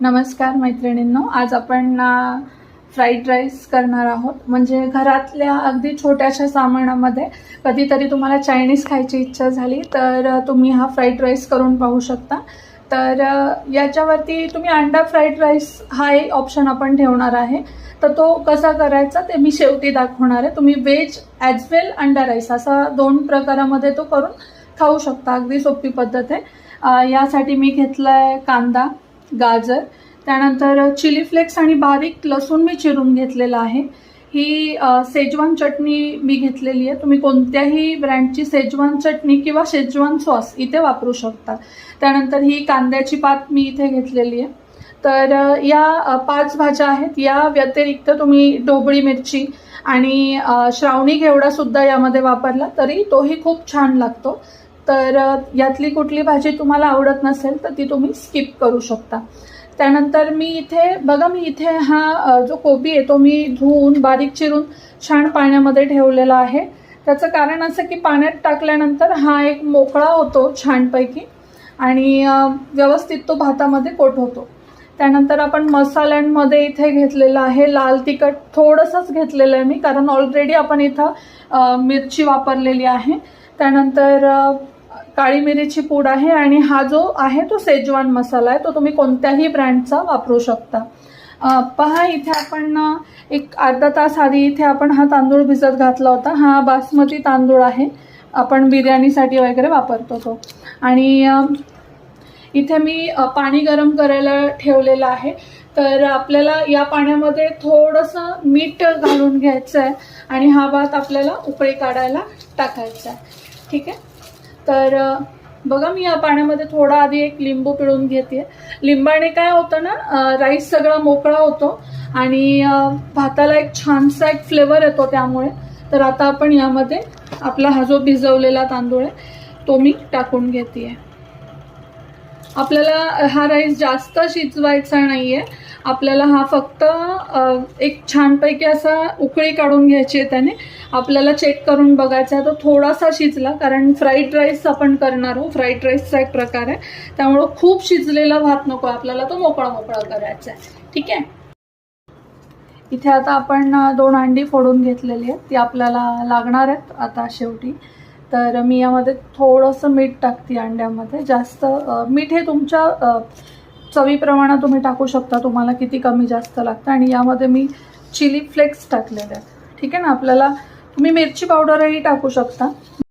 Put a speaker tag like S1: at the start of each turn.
S1: नमस्कार मैत्रिणींनो, आज आपण फ्राईड राईस करणार आहोत. म्हणजे घरातल्या अगदी छोट्याशा सामानामध्ये कधीतरी तुम्हाला चायनीज खायची इच्छा झाली तर तुम्ही हा फ्राईड राईस करून पाहू शकता. तर याच्यावरती तुम्ही अंडा फ्राईड राईस हा एक ऑप्शन आपण ठेवणार आहे. तर तो कसा करायचा ते मी शेवटी दाखवणार आहे. तुम्ही व्हेज ॲज वेल अंडा राईस असा 2 प्रकारामध्ये तो करून खाऊ शकता. अगदी सोपी पद्धत आहे. यासाठी मी घेतला आहे कांदा, गाजर, त्यानंतर चिली फ्लेक्स आणि बारीक लसूण मी चिरून घेतलेला आहे. ही शेजवान चटणी मी घेतलेली आहे. तुम्ही कोणत्याही ब्रँडची शेजवान चटणी किंवा शेजवान सॉस इथे वापरू शकता. त्यानंतर ही कांद्याची पात मी इथे घेतलेली आहे. तर या 5 भाज्या आहेत. या व्यतिरिक्त तुम्ही ढोबळी मिरची आणि श्रावणी घेवडासुद्धा यामध्ये वापरला तरी तोही खूप छान लागतो. तर यातली कुठली भाजी तुम्हाला आवडत नसेल तर ती तुम्ही स्किप करू शकता. त्यानंतर मी इथे हा जो कोबी आहे तो मी धुवून बारीक चिरून छान पाण्यामध्ये ठेवलेला आहे. त्याचं कारण असं की पाण्यात टाकल्यानंतर हा एक मोकळा होतो छानपैकी आणि व्यवस्थित तो भातामध्ये कोट होतो. त्यानंतर आपण मसाल्यांमध्ये इथे घेतलेलं आहे लाल तिखट थोडंसंच घेतलेलं आहे मी, कारण ऑलरेडी आपण इथं मिरची वापरलेली आहे. त्यानंतर काळी मिरीची पूड आहे आणि हा जो आहे तो शेजवान मसाला आहे. तो तुम्ही कोणत्याही ब्रँडचा वापरू शकता. पहा इथे आपण एक अर्धा तास आधी इथे आपण हा तांदूळ भिजत घातला होता. हा बासमती तांदूळ आहे, आपण बिर्याणीसाठी वगैरे वापरतो तो. आणि इथे मी पाणी गरम करायला ठेवलेलं आहे. तर आपल्याला या पाण्यामध्ये थोडंसं मीठ घालून घ्यायचं आहे आणि हा भात आपल्याला उकळी काढायला टाकायचा आहे. ठीक आहे. तर बघा मी या पाण्यामध्ये थोडा आधी एक लिंबू पिळून घेते. लिंबाने काय होतं ना, राईस सगळा मोकळा होतो आणि भाताला एक छानसा एक फ्लेवर येतो त्यामुळे. तर आता आपण यामध्ये आपला हा जो भिजवलेला तांदूळ आहे तो मी टाकून घेते. आपल्याला हा राईस जास्त शिजवायचा नाही आहे. आपल्याला हा फक्त एक छानपैकी असा उकळी काढून घ्यायची आहे. त्याने आपल्याला चेक करून बघायचा आहे तो थोडासा शिजला, कारण फ्राईड राईस आपण करणार आहोत. फ्राईड राईसचा एक प्रकार आहे, त्यामुळं खूप शिजलेला भात नको, आपल्याला तो मोकळा मोकळा करायचा आहे. ठीक आहे. इथे आता आपण 2 अंडी फोडून घेतलेली आहेत, ती आपल्याला लागणार आहेत आता शेवटी. तर मी यामध्ये थोडंसं मीठ टाकते अंड्यामध्ये. जास्त मीठ हे तुमच्या चवीप्रमाणे तुम्ही टाकू शकता, तुम्हाला किती कमी जास्त लागतं. आणि यामध्ये मी चिली फ्लेक्स टाकलेले आहेत. ठीक आहे ना. आपल्याला तुम्ही मिरची पावडरही टाकू शकता.